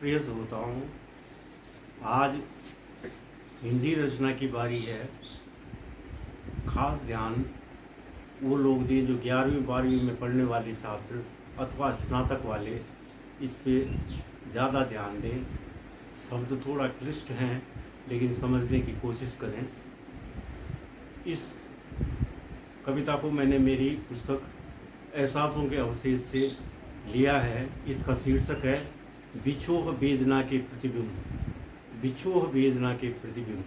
प्रिय श्रोताओं, आज हिंदी रचना की बारी है। खास ध्यान वो लोग दें जो 11वीं 12वीं में पढ़ने वाले छात्र अथवा स्नातक वाले, इस पे ज़्यादा ध्यान दें। शब्द थोड़ा क्लिष्ट हैं, लेकिन समझने की कोशिश करें। इस कविता को मैंने मेरी पुस्तक एहसासों के अवशेष से लिया है। इसका शीर्षक है बिछोह वेदना के प्रतिबिंब। बिछोह वेदना के प्रतिबिंब।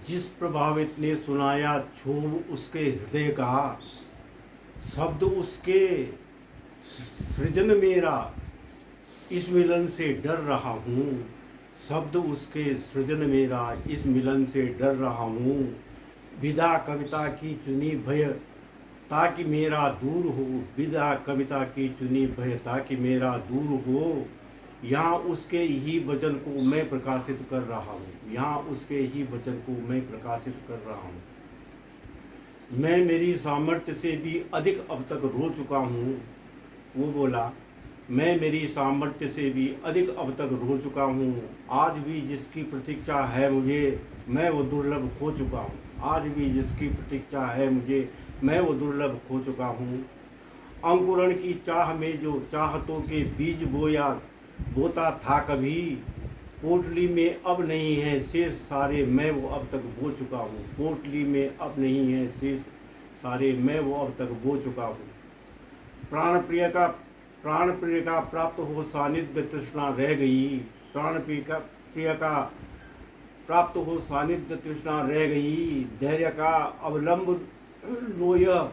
जिस प्रभावित ने सुनाया क्षोभ उसके हृदय का, शब्द उसके सृजन मेरा, इस मिलन से डर रहा हूँ। शब्द उसके सृजन मेरा, इस मिलन से डर रहा हूँ। विदा कविता की चुनी भय ताकि मेरा दूर हो, विदा कविता की चुनी भय ताकि मेरा दूर हो। यहाँ उसके ही वचन को मैं प्रकाशित कर रहा हूँ, यहाँ उसके ही वचन को मैं प्रकाशित कर रहा हूँ। मैं मेरी सामर्थ्य से भी अधिक अब तक रो चुका हूँ। वो बोला, मैं मेरी सामर्थ्य से भी अधिक अब तक रो चुका हूँ। आज भी जिसकी प्रतीक्षा है मुझे, मैं वो दुर्लभ खो चुका हूँ। आज भी जिसकी प्रतीक्षा है मुझे, मैं वो दुर्लभ खो चुका हूँ। अंकुरण की चाह में जो चाहतों के बीज बोता था कभी, पोटली में अब नहीं है शेष सारे, मैं वो अब तक बो चुका हूँ। पोटली में अब नहीं है शेष सारे, मैं वो अब तक बो चुका हूँ। प्राण प्रिय का प्राप्त हो सानिध्य तृष्णा रह गई। प्राण प्रिय का प्राप्त हो सानिध्य तृष्णा रह गई। धैर्य का अवलंब लो यह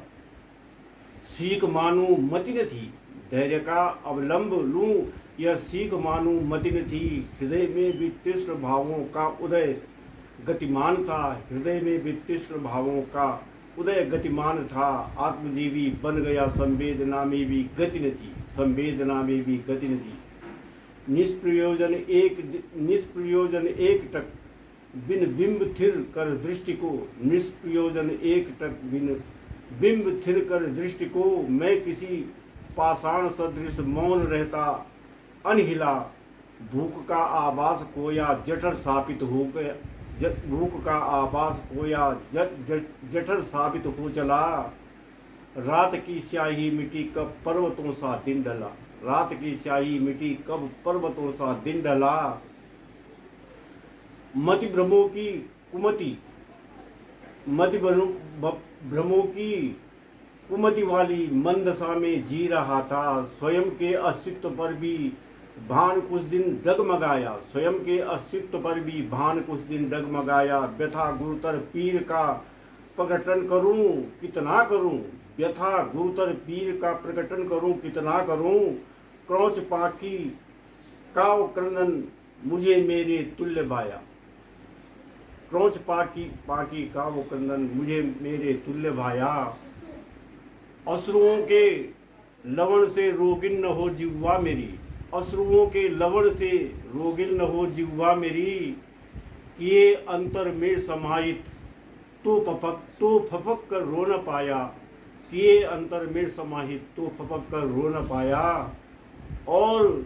सीख मानू मति न थी। धैर्य का अवलंब लूं यह सीख मानू मति न थी। हृदय में भी तीक्ष्ण भावों का उदय गतिमान था। हृदय में भी तीक्ष्ण भावों का उदय गतिमान था। आत्मजीवी बन गया, संवेदना में भी गति न थी। संवेदना में भी गति न थी। निष्प्रयोजन एक टक बिन बिंब थिर कर दृष्टि को। निष्प्रयोजन एक टक बिन बिंब थिर कर दृष्टि को। मैं किसी पाषाण सदृश मौन रहता अनहिला। भूख का आभास खोया जठर साबित हो गया। भूख का आभास खोया जठर साबित हो चला। रात की स्याही मिटी कब पर्वतों सा दिन ढला। रात की स्याही मिटी कब पर्वतों सा दिन ढला। मति भ्रमों की कुमति, मति भ्रमों की कुमति वाली मंदशा में जी रहा था। स्वयं के अस्तित्व पर भी भान कुछ दिन डगमगाया। स्वयं के अस्तित्व पर भी भान कुछ दिन डगमगाया। व्यथा गुरुतर पीर का प्रकटन करूं कितना करूं। व्यथा गुरुतर पीर का प्रकटन करूं कितना करूं। क्रौच पाखी काव क्रंदन मुझे मेरे तुल्य भाया। क्रौच पाखी काव क्रंदन मुझे मेरे तुल्य भाया। अश्रुओं के लवण से रोगिन न हो जिह्वा मेरी। अश्रुओं के लवण से रोगिन न हो जिह्वा मेरी। किए अंतर में समाहित तो फपक कर रो न पाया। किए अंतर में समाहित तो फपक कर रो न पाया। और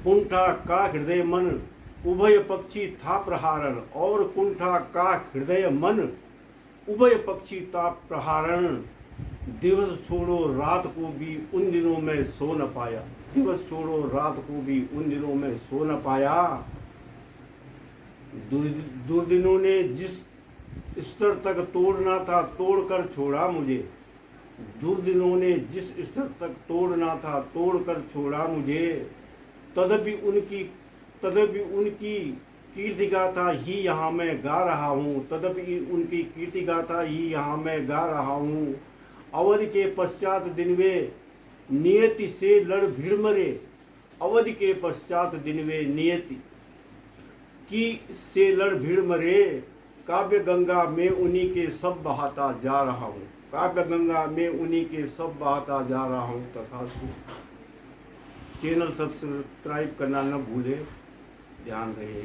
कुंठा का हृदय मन उभय पक्षी था प्रहारण। और कुंठा का हृदय मन उभय पक्षी था प्रहारण। दिवस छोड़ो रात को भी उन दिनों में सो न पाया। दिवस छोड़ो रात को भी उन दिनों में सो न पाया। दुर्दिनों ने जिस स्तर तक तोड़ना था तोड़कर छोड़ा मुझे। दुर्दिनों ने जिस स्तर तक तोड़ना था तोड़कर छोड़ा मुझे। तदपि उनकी कीर्तिगाथा ही यहाँ मैं गा रहा हूँ। तदपि उनकी कीर्तिगाथा ही यहाँ मैं गा रहा हूँ। अवधि के पश्चात दिन वे नियति से लड़ भिड़ मरे। अवधि के पश्चात दिन वे नियति की से लड़ भिड़ मरे। काव्य गंगा में उन्हीं के सब बहाता जा रहा हूँ। काव्य गंगा में उन्हीं के सब बहाता जा रहा हूँ। तथा चैनल सब्सक्राइब करना न भूले। ध्यान रहे।